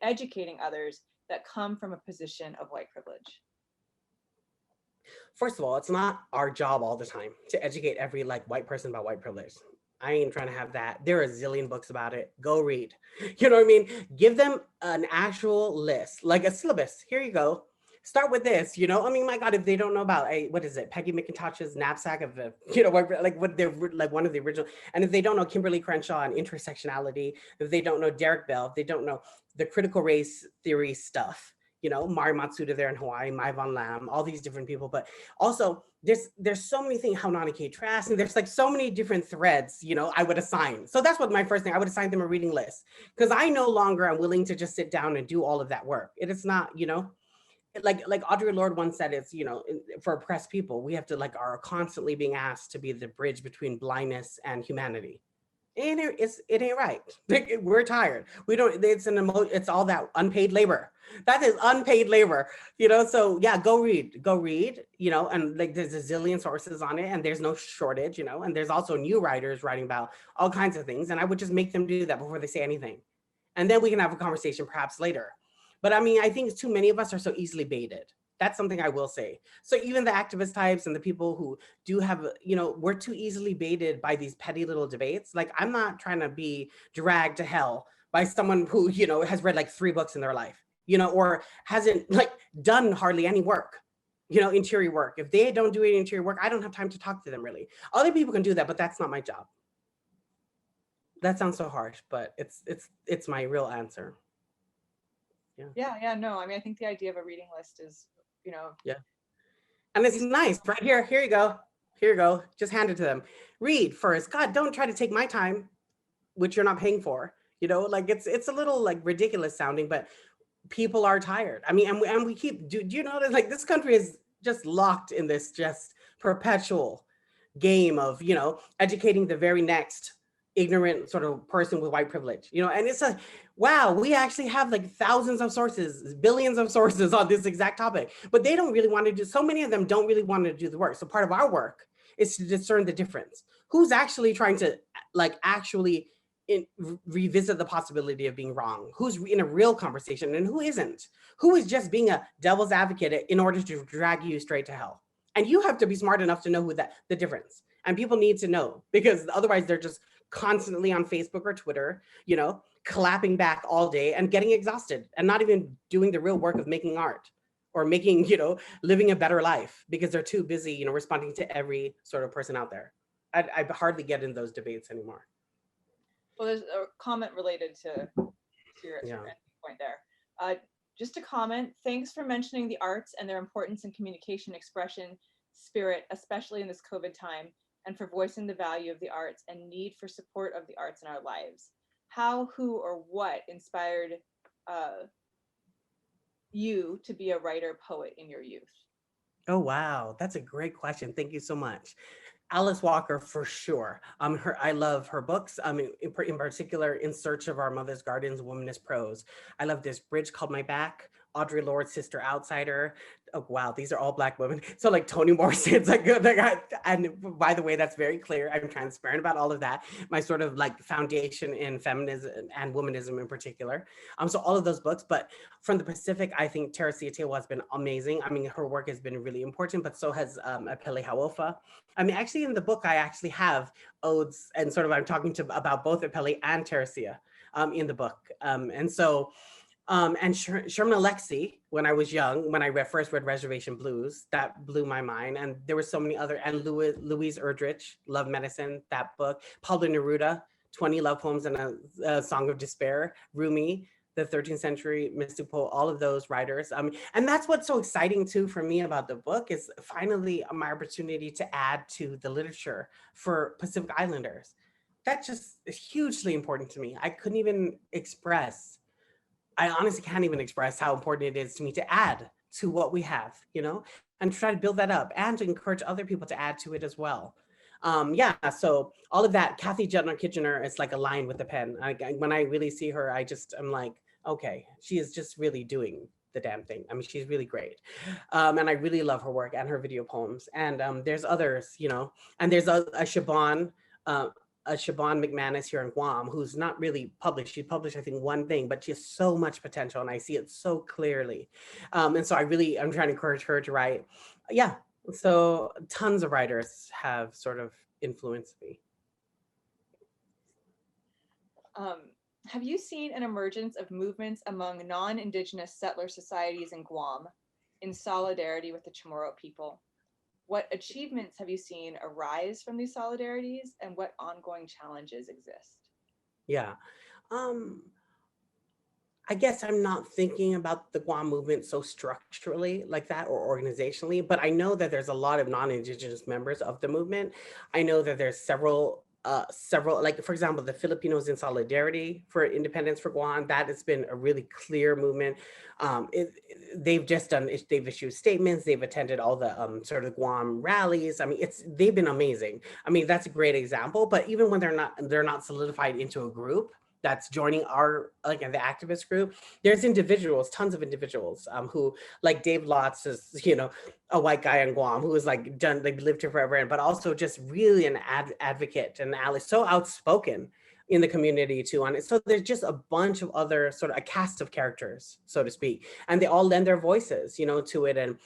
educating others that come from a position of white privilege? First of all, it's not our job all the time to educate every like white person about white privilege. I ain't trying to have that. There are a zillion books about it. Go read. You know what I mean? Give them an actual list, like a syllabus. Here you go. Start with this, my God, if they don't know about what is it, Peggy McIntosh's knapsack of the, like what they're like one of the original, and if they don't know Kimberly Crenshaw and intersectionality, if they don't know Derek Bell, if they don't know the critical race theory stuff, Mari Matsuda there in Hawaii, Mai Von Lam, all these different people, but also there's so many things, Haunani K. Trask, and there's like so many different threads, I would assign. So that's what my first thing, I would assign them a reading list, because I no longer am willing to just sit down and do all of that work. It is not, like Audre Lorde once said, it's, for oppressed people, we have to are constantly being asked to be the bridge between blindness and humanity. And it ain't right. We're tired. We don't, it's all that unpaid labor. That is unpaid labor, so yeah, go read, and like there's a zillion sources on it and there's no shortage, and there's also new writers writing about all kinds of things. And I would just make them do that before they say anything. And then we can have a conversation perhaps later. But I think too many of us are so easily baited. That's something I will say. So even the activist types and the people who do have, we're too easily baited by these petty little debates. Like, I'm not trying to be dragged to hell by someone who, has read like 3 books in their life, or hasn't done hardly any work, interior work. If they don't do any interior work, I don't have time to talk to them really. Other people can do that, but that's not my job. That sounds so harsh, but it's my real answer. Yeah, no, I think the idea of a reading list is, yeah, and it's nice, right here you go, just hand it to them, read first. God, don't try to take my time, which you're not paying for, it's a little ridiculous sounding, but people are tired. And we keep, do you know that this country is just locked in this just perpetual game of educating the very next ignorant sort of person with white privilege, and it's a wow, we actually have thousands of sources, billions of sources on this exact topic, but they don't really want to do, so many of them don't really want to do the work. So part of our work is to discern the difference. Who's actually trying to revisit the possibility of being wrong? Who's in a real conversation and who isn't? Who is just being a devil's advocate in order to drag you straight to hell? And you have to be smart enough to know the difference. And people need to know, because otherwise they're just constantly on Facebook or Twitter, clapping back all day and getting exhausted and not even doing the real work of making art or making, living a better life, because they're too busy, responding to every sort of person out there. I hardly get in those debates anymore. Well, there's a comment related to your point there. Just a comment. Thanks for mentioning the arts and their importance in communication expression. spirit, especially in this COVID time, and for voicing the value of the arts and need for support of the arts in our lives. How, who, or what inspired you to be a writer poet in your youth? Oh, wow. That's a great question. Thank you so much. Alice Walker, for sure. I love her books. In particular, In Search of Our Mother's Gardens, Womanist Prose. I love this Bridge Called My Back, Audre Lorde's Sister Outsider. Oh, wow, these are all Black women. So like Toni Morrison's like, and by the way, that's very clear. I'm transparent about all of that. My sort of like foundation in feminism and womanism in particular. So all of those books, but from the Pacific, I think Teresia Tewa has been amazing. I mean, her work has been really important, but so has Apele Hawofa. I mean, actually in the book, I actually have odes and sort of I'm talking to about both Apele and Teresia in the book. Sherman Alexie, when I was young, when I first read Reservation Blues, that blew my mind. And there were so many other, and Louise Erdrich, Love Medicine, that book. Pablo Neruda, 20 Love Poems and a Song of Despair. Rumi, the 13th century mystic poet, all of those writers. And that's what's so exciting too for me about the book is finally my opportunity to add to the literature for Pacific Islanders. That just is hugely important to me. I honestly can't even express how important it is to me to add to what we have, and try to build that up and to encourage other people to add to it as well. So all of that, Kathy Jetner Kitchener is like a line with a pen. When I really see her, I'm like, okay, she is just really doing the damn thing. I mean, she's really great. And I really love her work and her video poems. And there's others, and there's a Siobhan McManus here in Guam, who's not really published. She published, I think, one thing, but she has so much potential and I see it so clearly. And so I'm trying to encourage her to write. Yeah, so tons of writers have sort of influenced me. Have you seen an emergence of movements among non-indigenous settler societies in Guam in solidarity with the Chamorro people? What achievements have you seen arise from these solidarities and what ongoing challenges exist? Yeah. I guess I'm not thinking about the Guam movement so structurally like that or organizationally, but I know that there's a lot of non-indigenous members of the movement. I know that there's several, like for example, the Filipinos in Solidarity for Independence for Guam, that has been a really clear movement. They've issued statements, they've attended all the sort of Guam rallies. I mean, they've been amazing. I mean, that's a great example, but even when they're not solidified into a group, that's joining our the activist group, there's tons of individuals who, like Dave Lotz is, a white guy in Guam who is lived here forever, but also just really an advocate and ally, so outspoken in the community too on it. So there's just a bunch of other sort of a cast of characters, so to speak, and they all lend their voices, to it. And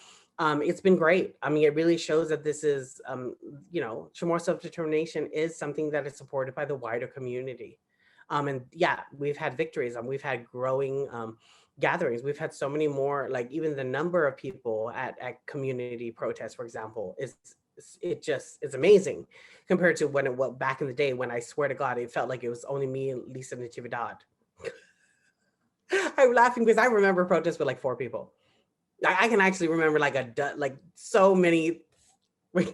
it's been great. I mean, it really shows that this is, Chamorro self-determination is something that is supported by the wider community. And yeah, we've had victories and we've had growing gatherings. We've had so many more, like even the number of people at community protests, for example, it's amazing compared to when back in the day when I swear to God, it felt like it was only me and Lisa Natividad. I'm laughing because I remember protests with like 4 people. I can actually remember like so many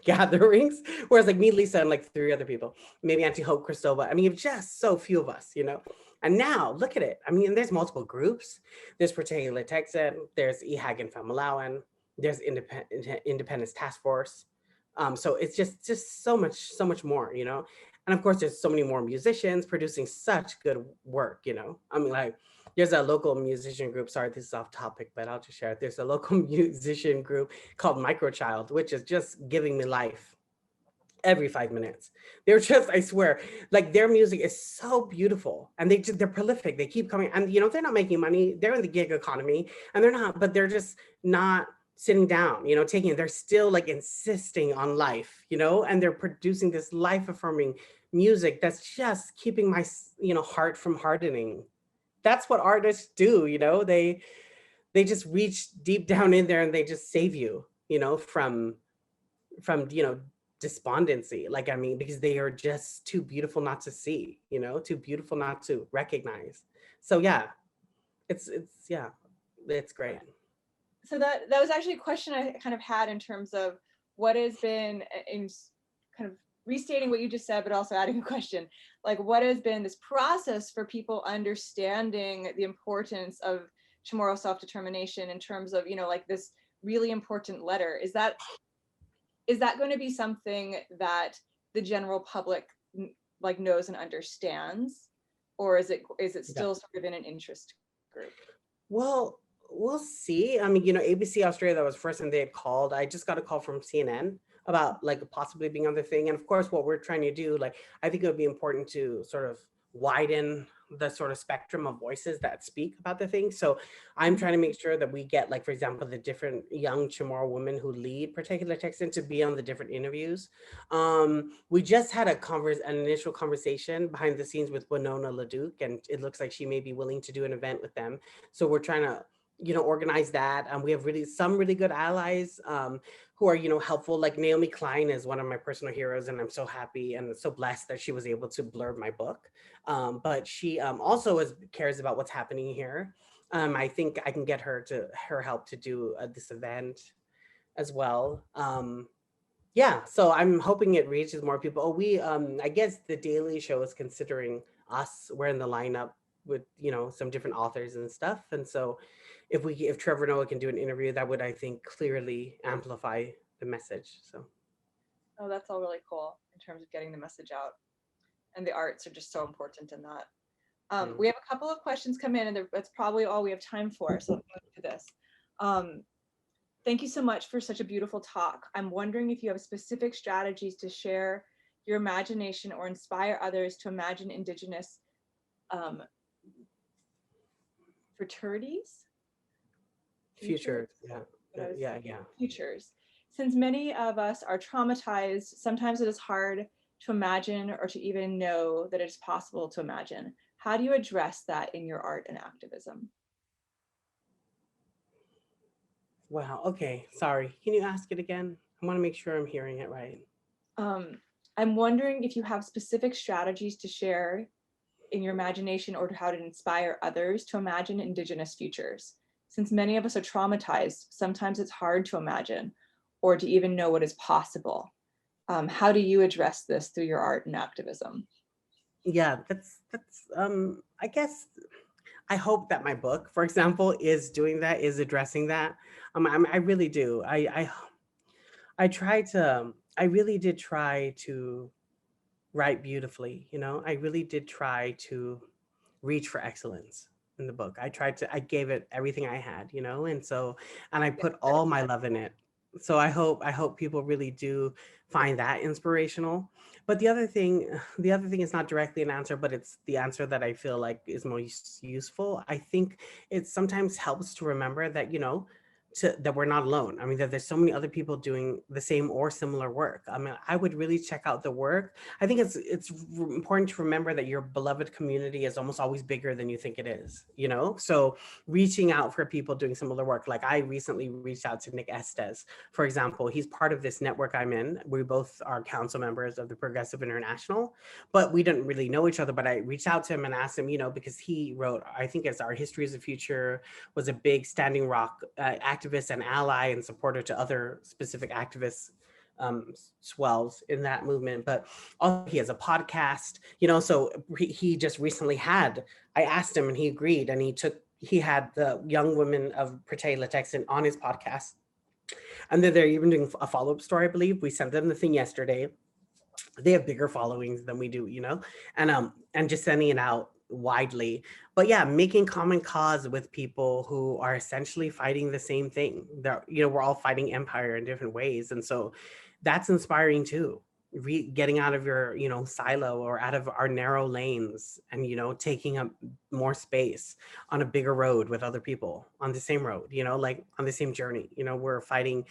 gatherings, whereas like me, Lisa, and like 3 other people, maybe Auntie Hope, Cristobal. I mean, just so few of us, And now look at it. I mean, there's multiple groups. There's Particular Texan, there's EHAG and Famalawan, there's Independence Task Force. So it's just so much more, And of course, there's so many more musicians producing such good work, I mean, like, there's a local musician group. Sorry, this is off topic, but I'll just share it. There's a local musician group called Microchild, which is just giving me life every 5 minutes. They're just, I swear, like their music is so beautiful and they're prolific. They keep coming and, they're not making money. They're in the gig economy and they're just not sitting down, they're still like insisting on life, and they're producing this life affirming music that's just keeping my, heart from hardening. That's what artists do, they just reach deep down in there and they just save you, from despondency. Like, I mean, because they are just too beautiful not to see, too beautiful not to recognize. So yeah, it's great. So that was actually a question I kind of had in terms of what has been, in kind of restating what you just said, but also adding a question, like what has been this process for people understanding the importance of Chamorro self-determination in terms of, like this really important letter? Is that going to be something that the general public like knows and understands, or is it still sort of in an interest group? Well, we'll see. I mean, ABC Australia, that was first and they had called. I just got a call from CNN about like possibly being on the thing. And of course, what we're trying to do, like, I think it would be important to sort of widen the sort of spectrum of voices that speak about the thing. So I'm trying to make sure that we get, like, for example, the different young Chamorro women who lead particular texts to be on the different interviews. We just had an initial conversation behind the scenes with Winona LaDuke, and it looks like she may be willing to do an event with them. So we're trying to, organize that. We have some really good allies who are, helpful. Like Naomi Klein is one of my personal heroes, and I'm so happy and so blessed that she was able to blurb my book. But she also cares about what's happening here. I think I can get her help to do this event as well. Yeah, so I'm hoping it reaches more people. I guess the Daily Show is considering us. We're in the lineup with, some different authors and stuff. And so if Trevor Noah can do an interview, that would, I think, clearly amplify the message. So. Oh, that's all really cool in terms of getting the message out. And the arts are just so important in that. We have a couple of questions come in, and that's probably all we have time for. So let's move to this. Thank you so much for such a beautiful talk. I'm wondering if you have specific strategies to share your imagination or inspire others to imagine indigenous fraternities? Futures, yeah. Futures. Since many of us are traumatized, sometimes it is hard to imagine or to even know that it's possible to imagine. How do you address that in your art and activism? Wow, okay, sorry. Can you ask it again? I want to make sure I'm hearing it right. I'm wondering if you have specific strategies to share in your imagination or how to inspire others to imagine indigenous futures. Since many of us are traumatized, sometimes it's hard to imagine or to even know what is possible. How do you address this through your art and activism? Yeah, that's I guess I hope that my book, for example, is doing that, is addressing that. I really do. I really did try to write beautifully, I really did try to reach for excellence in the book. I gave it everything I had, and I put all my love in it. So I hope people really do find that inspirational. But the other thing is not directly an answer, but it's the answer that I feel like is most useful. I think it sometimes helps to remember that, that we're not alone. I mean, that there's so many other people doing the same or similar work. I mean, I would really check out the work. I think it's important to remember that your beloved community is almost always bigger than you think it is, So reaching out for people doing similar work. Like I recently reached out to Nick Estes, for example. He's part of this network I'm in. We both are council members of the Progressive International, but we didn't really know each other. But I reached out to him and asked him, because he wrote, I think it's Our History is the Future, was a big Standing Rock activist and ally and supporter to other specific activists, swells in that movement. But also he has a podcast, so he just recently I asked him and he agreed, and he had the young women of Perpetual Light on his podcast. And then they're even doing a follow-up story, I believe. We sent them the thing yesterday. They have bigger followings than we do, and just sending it out widely. But yeah, making common cause with people who are essentially fighting the same thing. We're all fighting empire in different ways. And so that's inspiring too. Getting out of your, silo or out of our narrow lanes and, taking up more space on a bigger road with other people on the same road, like on the same journey. We're fighting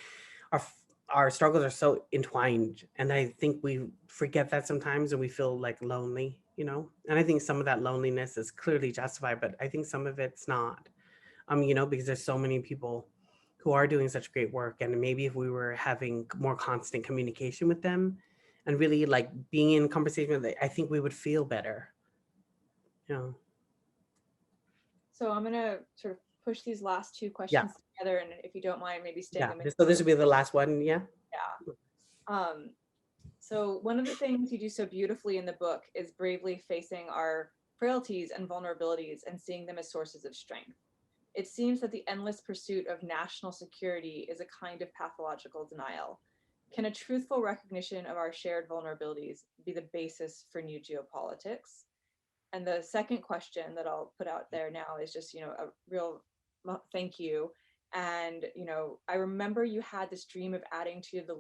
our struggles are so entwined, and I think we forget that sometimes, and we feel like lonely, and I think some of that loneliness is clearly justified, but I think some of it's not, because there's so many people who are doing such great work, and maybe if we were having more constant communication with them and really like being in conversation with them, I think we would feel better. So I'm going to sort of push these last two questions together, and if you don't mind, maybe staying a minute. So this will be the last one. Yeah. So one of the things you do so beautifully in the book is bravely facing our frailties and vulnerabilities and seeing them as sources of strength. It seems that the endless pursuit of national security is a kind of pathological denial. Can a truthful recognition of our shared vulnerabilities be the basis for new geopolitics? And the second question that I'll put out there now is just, a real thank you. And, I remember you had this dream of adding to the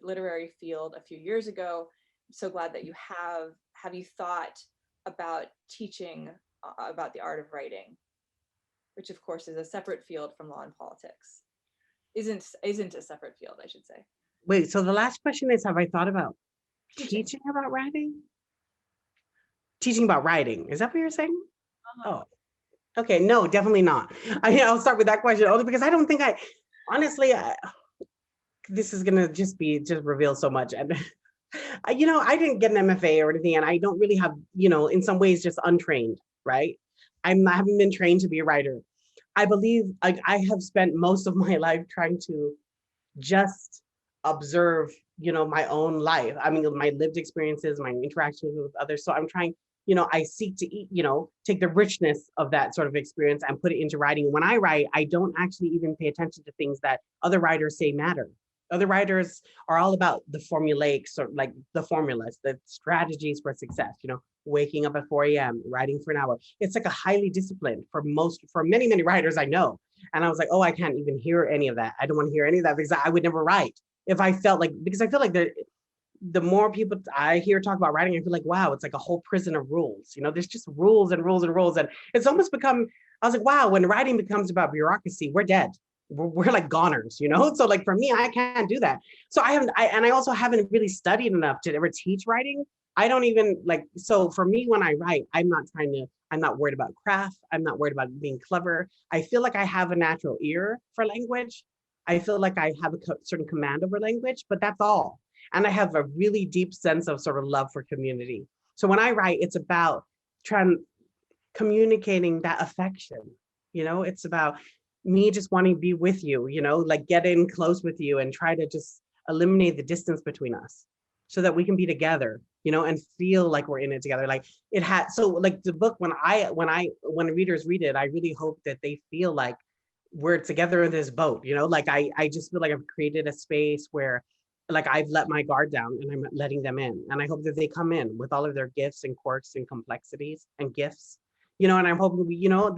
literary field a few years ago. I'm so glad that you have. Have you thought about teaching about the art of writing, which of course is a separate field from law and politics? Isn't a separate field, I should say. Wait, so the last question is, have I thought about teaching about writing? Teaching about writing, is that what you're saying? Oh, okay, no, definitely not. I'll start with that question only because I don't think honestly, this is gonna just reveal so much. And I didn't get an MFA or anything, and I don't really have, in some ways just untrained, right? I haven't been trained to be a writer. I believe I have spent most of my life trying to just observe, my own life. I mean, my lived experiences, my interactions with others. So I'm trying, I seek to eat, take the richness of that sort of experience and put it into writing. When I write, I don't actually even pay attention to things that other writers say matter. Other writers are all about the formulaic, sort of like the formulas, the strategies for success, waking up at 4 a.m., writing for an hour. It's like a highly disciplined for many, many writers I know. And I was like, oh, I can't even hear any of that. I don't want to hear any of that because I would never write if I felt like, because I feel like the more people I hear talk about writing, I feel like, wow, it's like a whole prison of rules. There's just rules and rules and rules. And it's almost become, I was like, wow, when writing becomes about bureaucracy, we're dead. We're like goners, So like for me, I can't do that. So I also haven't really studied enough to ever teach writing. I don't even so for me, when I write, I'm not worried about craft. I'm not worried about being clever. I feel like I have a natural ear for language. I feel like I have a certain command over language, but that's all. And I have a really deep sense of sort of love for community. So when I write, it's about communicating that affection. It's about me just wanting to be with you, like get in close with you and try to just eliminate the distance between us so that we can be together, and feel like we're in it together. Like so like the book, when readers read it, I really hope that they feel like we're together in this boat, like I just feel like I've created a space where like I've let my guard down and I'm letting them in. And I hope that they come in with all of their gifts and quirks and complexities and gifts, and I'm hoping,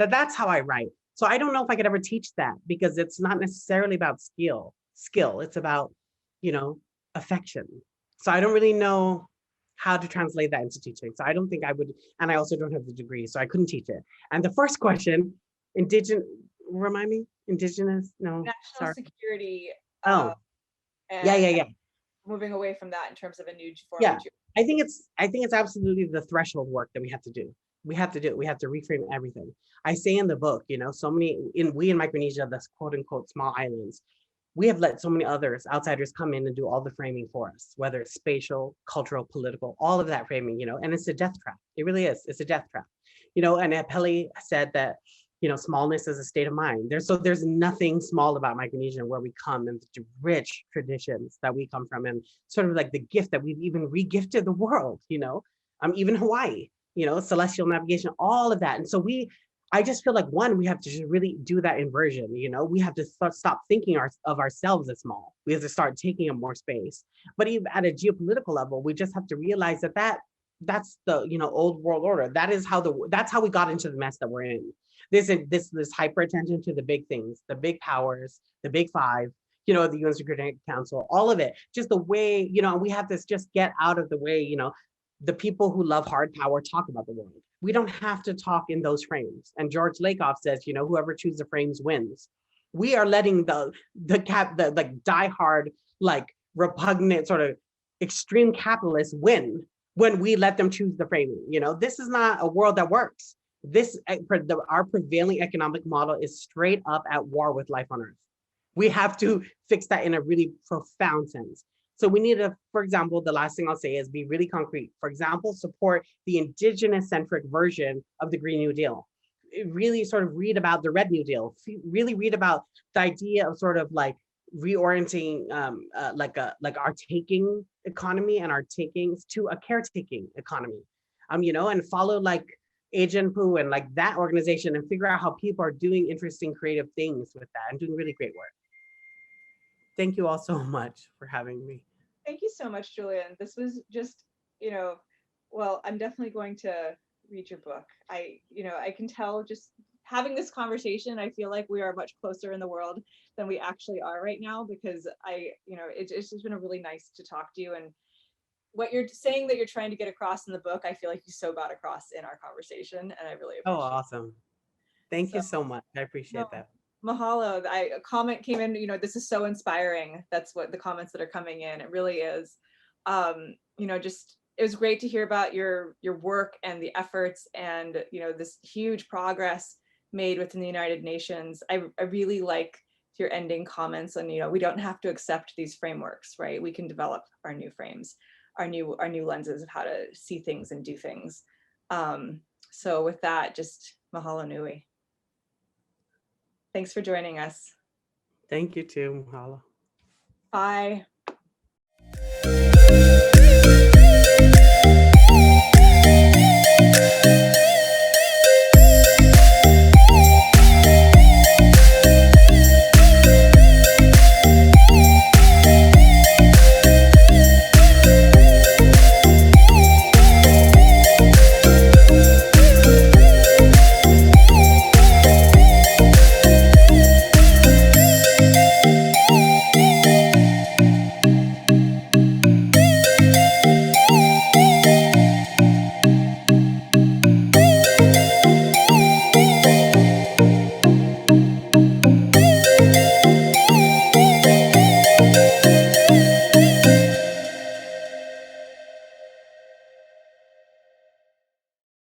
that's how I write. So I don't know if I could ever teach that because it's not necessarily about skill. It's about, affection. So I don't really know how to translate that into teaching. So I don't think I would, and I also don't have the degree, so I couldn't teach it. And the first question, remind me, indigenous? No, national security. Oh, yeah. Moving away from that in terms of a new form. Yeah, I think it's absolutely the threshold work that we have to do. We have to reframe everything. I say in the book, so many we in Micronesia, that's quote unquote small islands, we have let so many outsiders come in and do all the framing for us, whether it's spatial, cultural, political, all of that framing, and it's a death trap. It really is. It's a death trap. And Apelli said that, smallness is a state of mind. There's nothing small about Micronesia, where we come and the rich traditions that we come from, and sort of like the gift that we've even re-gifted the world, even Hawaii, celestial navigation, all of that. And so I just feel like we have to just really do that inversion. We have to stop thinking of ourselves as small. We have to start taking up more space. But even at a geopolitical level, we just have to realize that's the old world order. That's how we got into the mess that we're in. This hyper attention to the big things, the big powers, the big five, the UN Security Council, all of it. Just the way, we have to just get out of the way, the people who love hard power talk about the world. We don't have to talk in those frames. And George Lakoff says, whoever chooses the frames wins. We are letting the like diehard, like repugnant sort of extreme capitalists win when we let them choose the framing. This is not a world that works. Our prevailing economic model is straight up at war with life on Earth. We have to fix that in a really profound sense. So we need to, for example, the last thing I'll say is be really concrete. For example, support the indigenous-centric version of the Green New Deal. really sort of read about the Red New Deal, really read about the idea of sort of like reorienting like our taking economy and our takings to a caretaking economy, and follow like Agent Poo and like that organization and figure out how people are doing interesting creative things with that and doing really great work. Thank you all so much for having me. Thank you so much, Julian. This was just, well, I'm definitely going to read your book. I can tell just having this conversation, I feel like we are much closer in the world than we actually are right now, because it's just been a really nice to talk to you. And what you're saying that you're trying to get across in the book, I feel like you so got across in our conversation, and I really Oh, appreciate it. awesome. Thank So, you so much. I appreciate no, that. mahalo. A comment came in, this is so inspiring. That's what the comments that are coming in. It really is. Just it was great to hear about your work and the efforts and this huge progress made within the United Nations. I really like your ending comments, and we don't have to accept these frameworks, right? We can develop our new frames, our new lenses of how to see things and do things. So with that, just mahalo nui. Thanks for joining us. Thank you too, Mahalo. Bye.